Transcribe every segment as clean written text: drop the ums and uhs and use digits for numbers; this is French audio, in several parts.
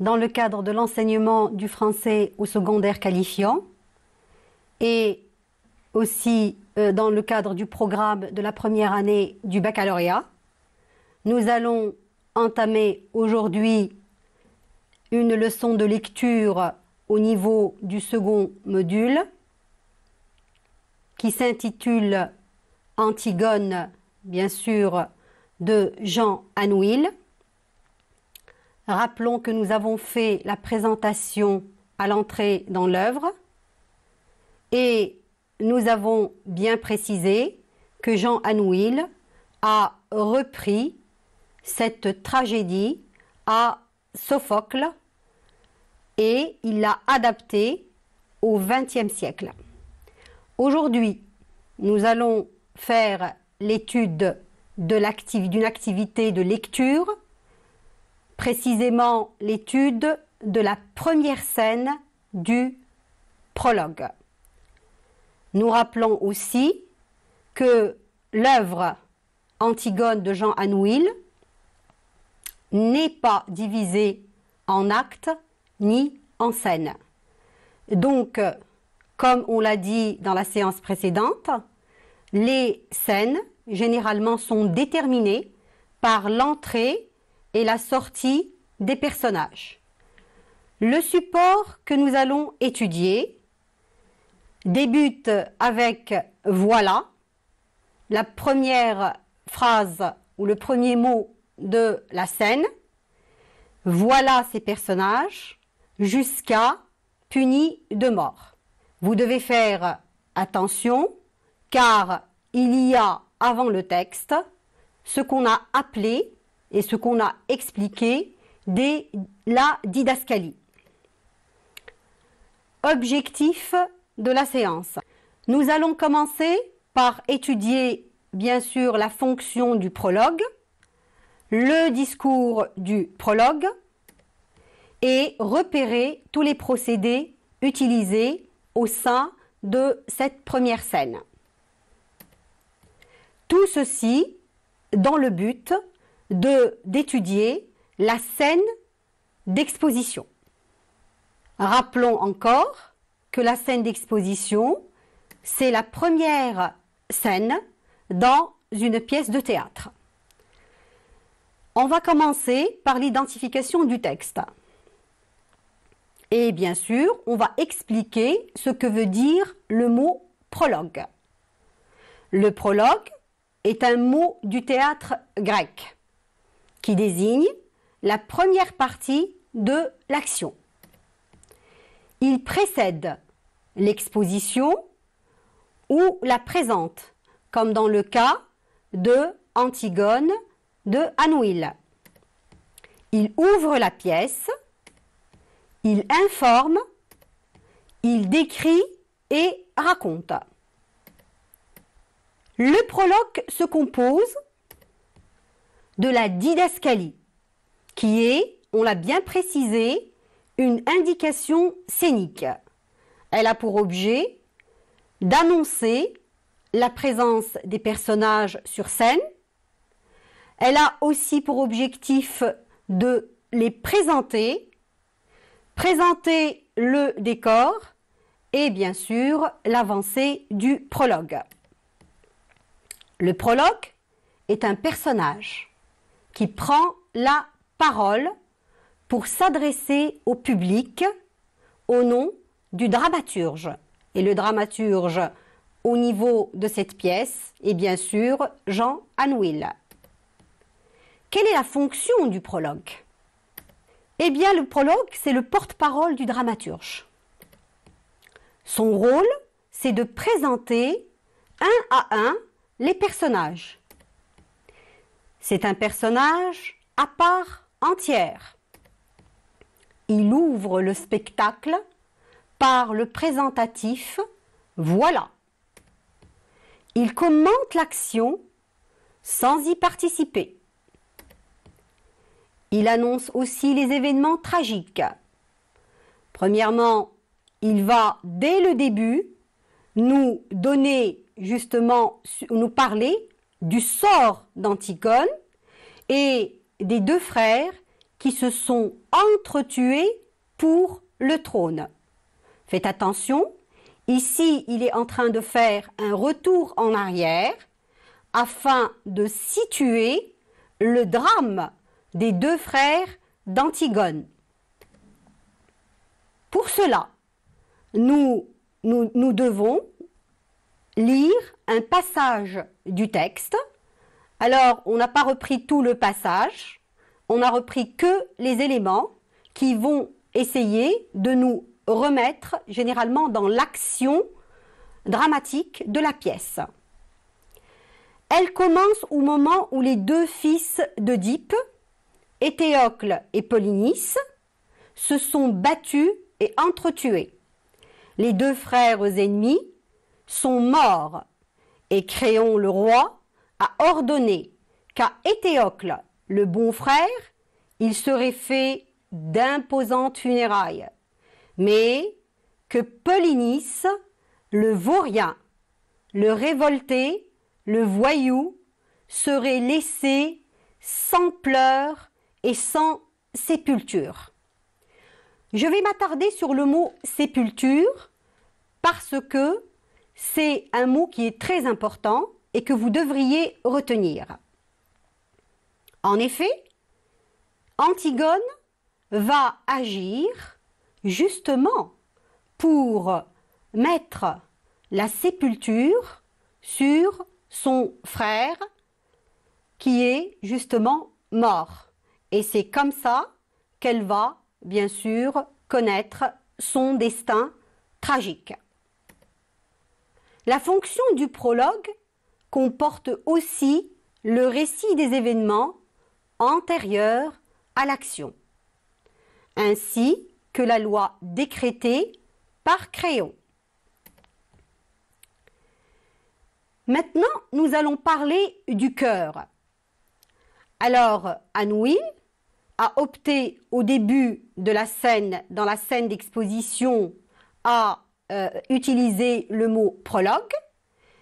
dans le cadre de l'enseignement du français au secondaire qualifiant et aussi dans le cadre du programme de la première année du baccalauréat. Nous allons entamer aujourd'hui une leçon de lecture au niveau du second module qui s'intitule Antigone, bien sûr, de Jean Anouilh. Rappelons que nous avons fait la présentation à l'entrée dans l'œuvre et nous avons bien précisé que Jean Anouilh a repris cette tragédie à Sophocle et il l'a adaptée au XXe siècle. Aujourd'hui, nous allons faire l'étude d'une activité de lecture, précisément l'étude de la première scène du prologue. Nous rappelons aussi que l'œuvre Antigone de Jean Anouilh n'est pas divisée en actes ni en scènes. Donc, comme on l'a dit dans la séance précédente, les scènes généralement sont déterminées par l'entrée et la sortie des personnages. Le support que nous allons étudier débute avec « voilà », la première phrase ou le premier mot de la scène, « voilà ces personnages » jusqu'à « punis de mort ». Vous devez faire attention car il y a avant le texte ce qu'on a appelé et ce qu'on a expliqué la didascalie. Objectif de la séance. Nous allons commencer par étudier bien sûr la fonction du prologue, le discours du prologue et repérer tous les procédés utilisés au sein de cette première scène. Tout ceci dans le but d'étudier la scène d'exposition. Rappelons encore que la scène d'exposition, c'est la première scène dans une pièce de théâtre. On va commencer par l'identification du texte. Et bien sûr, on va expliquer ce que veut dire le mot prologue. Le prologue est un mot du théâtre grec qui désigne la première partie de l'action. Il précède l'exposition ou la présente, comme dans le cas de Antigone de Anouilh. Il ouvre la pièce, il informe, il décrit et raconte. Le prologue se compose de la didascalie, qui est, on l'a bien précisé, une indication scénique. Elle a pour objet d'annoncer la présence des personnages sur scène. Elle a aussi pour objectif de les présenter le décor et bien sûr l'avancée du prologue. Le prologue est un personnage qui prend la parole pour s'adresser au public au nom du dramaturge. Et le dramaturge au niveau de cette pièce est bien sûr Jean Anouilh. Quelle est la fonction du prologue? Eh bien, le prologue, c'est le porte-parole du dramaturge. Son rôle, c'est de présenter un à un les personnages. C'est un personnage à part entière. Il ouvre le spectacle par le présentatif « voilà ». Il commente l'action sans y participer. Il annonce aussi les événements tragiques. Premièrement, il va dès le début nous donner justement, nous parler du sort d'Antigone et des deux frères qui se sont entretués pour le trône. Faites attention, ici il est en train de faire un retour en arrière afin de situer le drame des deux frères d'Antigone. Pour cela, nous devons lire un passage du texte. Alors, on n'a pas repris tout le passage, on n'a repris que les éléments qui vont essayer de nous remettre généralement dans l'action dramatique de la pièce. Elle commence au moment où les deux fils d'Œdipe, Éthéocle et Polynice, se sont battus et entretués. Les deux frères ennemis sont morts et Créon le roi a ordonné qu'à Éthéocle, le bon frère, il serait fait d'imposantes funérailles, mais que Polynice, le vaurien, le révolté, le voyou, serait laissé sans pleurs et sans sépulture. Je vais m'attarder sur le mot sépulture parce que c'est un mot qui est très important et que vous devriez retenir. En effet, Antigone va agir justement pour mettre la sépulture sur son frère qui est justement mort. Et c'est comme ça qu'elle va, bien sûr, connaître son destin tragique. La fonction du prologue comporte aussi le récit des événements antérieurs à l'action, ainsi que la loi décrétée par Créon. Maintenant, nous allons parler du chœur. Alors, Anouilh a opté au début de la scène, dans la scène d'exposition, à utiliser le mot prologue,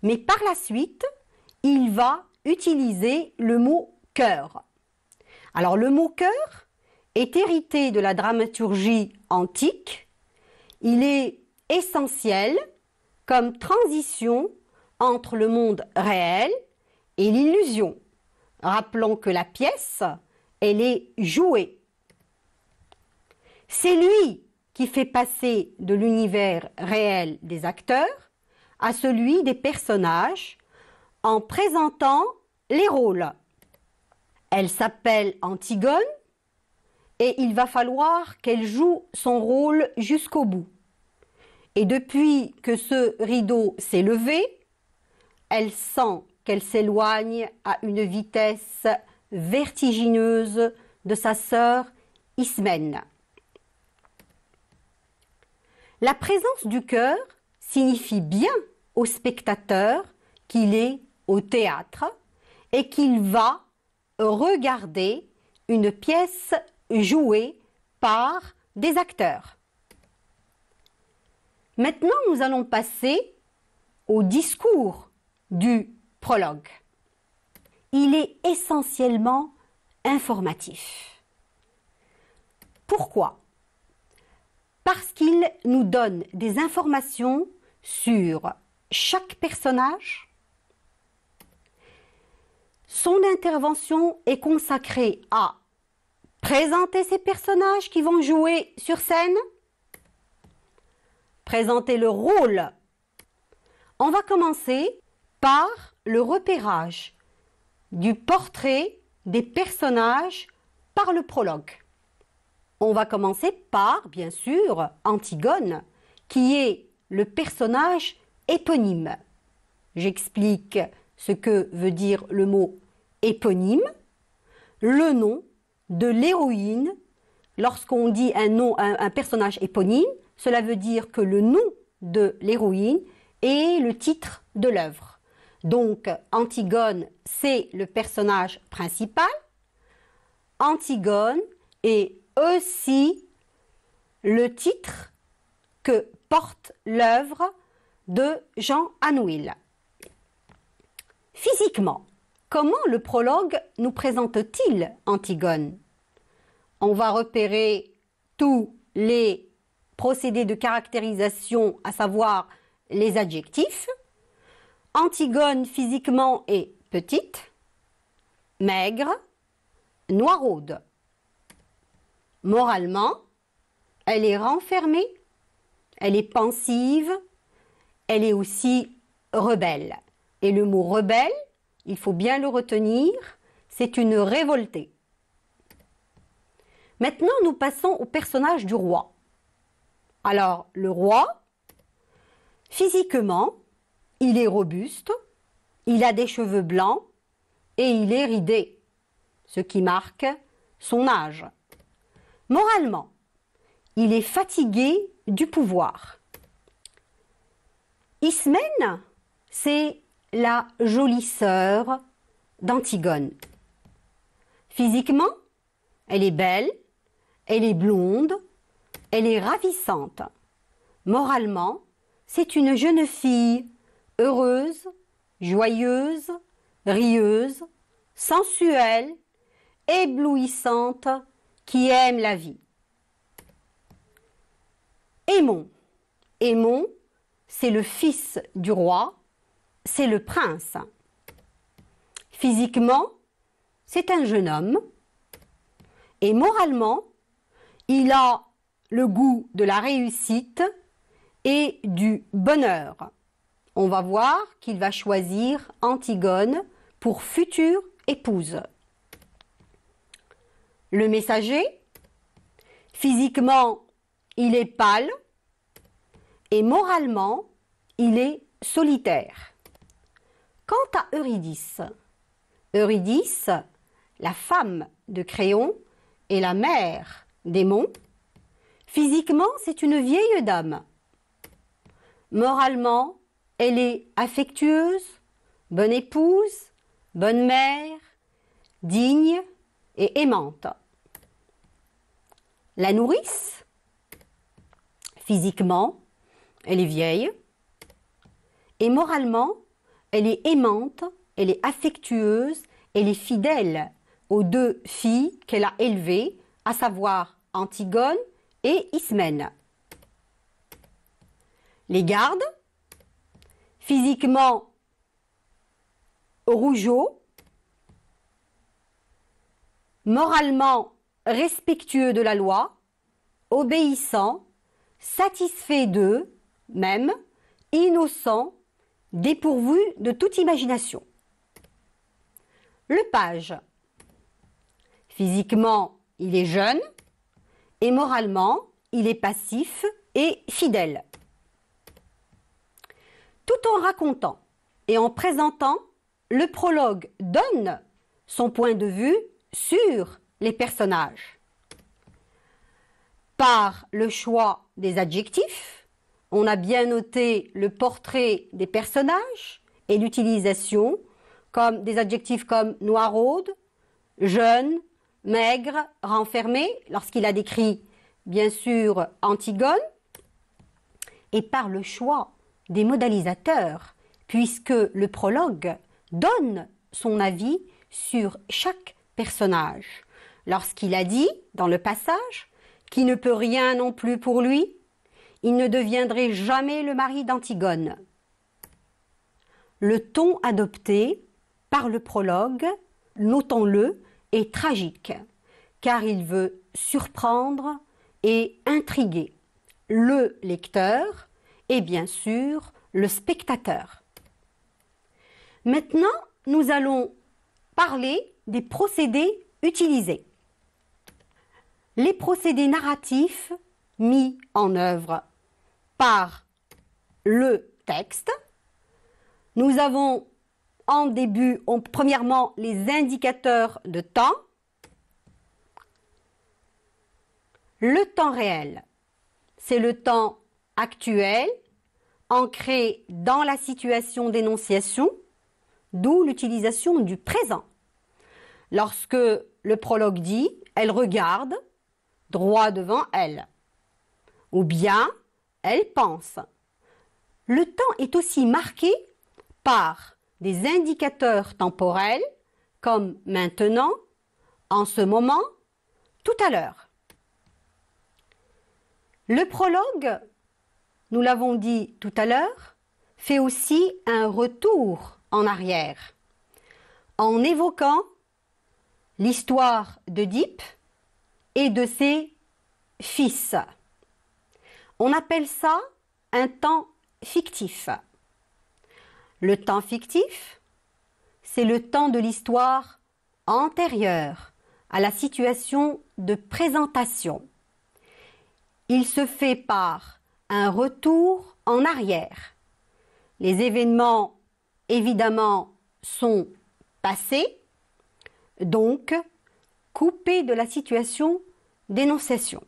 mais par la suite, il va utiliser le mot chœur. Alors, le mot chœur est hérité de la dramaturgie antique. Il est essentiel comme transition entre le monde réel et l'illusion. Rappelons que la pièce, elle est jouée. C'est lui qui fait passer de l'univers réel des acteurs à celui des personnages en présentant les rôles. Elle s'appelle Antigone et il va falloir qu'elle joue son rôle jusqu'au bout. Et depuis que ce rideau s'est levé, elle sent qu'elle s'éloigne à une vitesse vertigineuse de sa sœur Ismène. La présence du chœur signifie bien au spectateur qu'il est au théâtre et qu'il va regarder une pièce jouée par des acteurs. Maintenant, nous allons passer au discours du prologue. Il est essentiellement informatif. Pourquoi ? Parce qu'il nous donne des informations sur chaque personnage. Son intervention est consacrée à présenter ces personnages qui vont jouer sur scène, présenter le rôle. On va commencer par le repérage du portrait des personnages par le prologue. On va commencer par, bien sûr, Antigone, qui est le personnage éponyme. J'explique ce que veut dire le mot éponyme, le nom de l'héroïne. Lorsqu'on dit un personnage éponyme, cela veut dire que le nom de l'héroïne est le titre de l'œuvre. Donc, Antigone, c'est le personnage principal. Antigone est aussi le titre que porte l'œuvre de Jean Anouilh. Physiquement, comment le prologue nous présente-t-il Antigone ? on va repérer tous les procédés de caractérisation, à savoir les adjectifs. Antigone physiquement est petite, maigre, noiraude. Moralement, elle est renfermée, elle est pensive, elle est aussi rebelle. Et le mot rebelle, il faut bien le retenir, c'est une révoltée. Maintenant, nous passons au personnage du roi. Alors, le roi, physiquement, il est robuste, il a des cheveux blancs et il est ridé, ce qui marque son âge. Moralement, il est fatigué du pouvoir. Ismène, c'est la jolie sœur d'Antigone. Physiquement, elle est belle, elle est blonde, elle est ravissante. Moralement, c'est une jeune fille heureuse, joyeuse, rieuse, sensuelle, éblouissante, qui aime la vie. Aimon. Aimon, c'est le fils du roi, c'est le prince. Physiquement, c'est un jeune homme et moralement, il a le goût de la réussite et du bonheur. On va voir qu'il va choisir Antigone pour future épouse. Le messager, physiquement, il est pâle et moralement, il est solitaire. Quant à Eurydice, Eurydice, la femme de Créon et la mère d'Aimon, physiquement, c'est une vieille dame. Moralement, elle est affectueuse, bonne épouse, bonne mère, digne et aimante. La nourrice, physiquement, elle est vieille et moralement, elle est aimante, elle est affectueuse, elle est fidèle aux deux filles qu'elle a élevées, à savoir Antigone et Ismène. Les gardes, physiquement rougeaux, moralement respectueux de la loi, obéissants, satisfaits d'eux-mêmes, innocents, dépourvus de toute imagination. Le page, physiquement, il est jeune et moralement, il est passif et fidèle. Tout en racontant et en présentant, le prologue donne son point de vue sur les personnages. Par le choix des adjectifs, on a bien noté le portrait des personnages et l'utilisation comme des adjectifs comme noiraude, jeune, maigre, renfermé, lorsqu'il a décrit bien sûr Antigone, et par le choix des modalisateurs, puisque le prologue donne son avis sur chaque personnage. Lorsqu'il a dit, dans le passage, qu'il ne peut rien non plus pour lui, il ne deviendrait jamais le mari d'Antigone. Le ton adopté par le prologue, notons-le, est tragique, car il veut surprendre et intriguer le lecteur et bien sûr le spectateur. Maintenant, nous allons parler des procédés utilisés. Les procédés narratifs mis en œuvre par le texte. Nous avons en début, premièrement, les indicateurs de temps. Le temps réel, c'est le temps actuel, ancré dans la situation d'énonciation, d'où l'utilisation du présent. Lorsque le prologue dit « elle regarde droit devant elle » ou bien « elle pense ». Le temps est aussi marqué par des indicateurs temporels comme maintenant, en ce moment, tout à l'heure. Le prologue, nous l'avons dit tout à l'heure, fait aussi un retour en arrière, en évoquant l'histoire d'Œdipe et de ses fils. On appelle ça un temps fictif. Le temps fictif, c'est le temps de l'histoire antérieure à la situation de présentation. Il se fait par un retour en arrière. Les événements, évidemment, sont passés, donc coupés de la situation d'énonciation.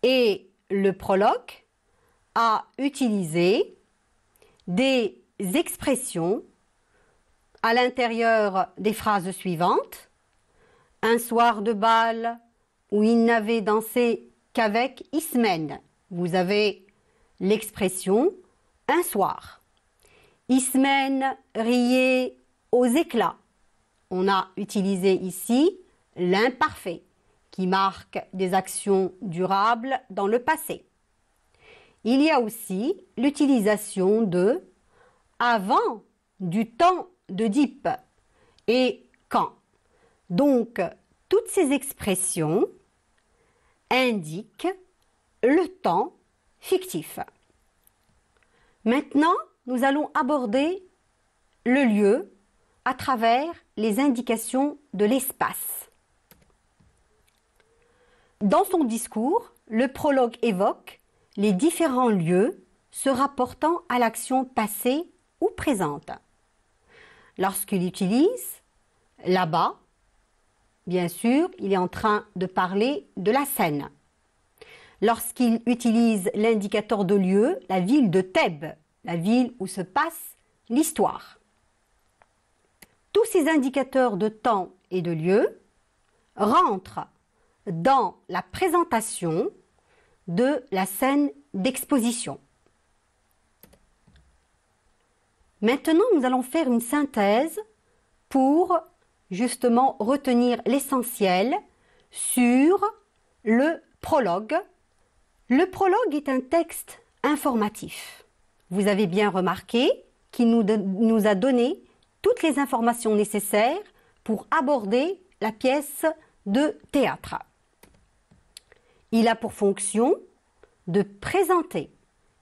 Et le prologue a utilisé des expressions à l'intérieur des phrases suivantes. Un soir de bal où il n'avait dansé qu'avec Ismène. Vous avez l'expression un soir. Ismène riait aux éclats. On a utilisé ici l'imparfait qui marque des actions durables dans le passé. Il y a aussi l'utilisation de avant du temps d'Œdipe et quand. Donc, toutes ces expressions indiquent le temps fictif. Maintenant, nous allons aborder le lieu à travers les indications de l'espace. Dans son discours, le prologue évoque les différents lieux se rapportant à l'action passée ou présente. Lorsqu'il utilise là-bas, bien sûr, il est en train de parler de la scène. Lorsqu'il utilise l'indicateur de lieu, la ville de Thèbes, la ville où se passe l'histoire. Tous ces indicateurs de temps et de lieu rentrent dans la présentation de la scène d'exposition. Maintenant, nous allons faire une synthèse pour justement retenir l'essentiel sur le prologue. Le prologue est un texte informatif. Vous avez bien remarqué qu'il nous a donné toutes les informations nécessaires pour aborder la pièce de théâtre. Il a pour fonction de présenter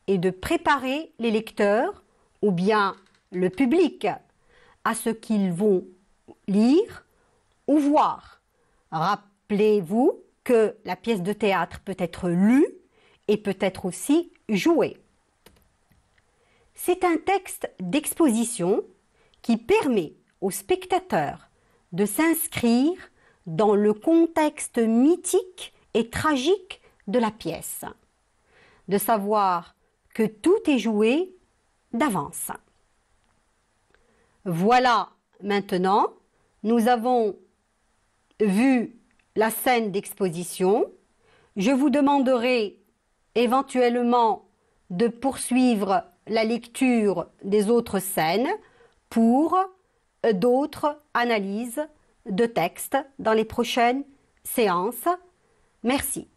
et de préparer les lecteurs ou bien le public à ce qu'ils vont lire ou voir. Rappelez-vous que la pièce de théâtre peut être lue et peut être aussi jouée. C'est un texte d'exposition qui permet aux spectateurs de s'inscrire dans le contexte mythique et tragique de la pièce, de savoir que tout est joué d'avance. Voilà, maintenant, nous avons vu la scène d'exposition. Je vous demanderai éventuellement de poursuivre la lecture des autres scènes pour d'autres analyses de textes dans les prochaines séances. Merci.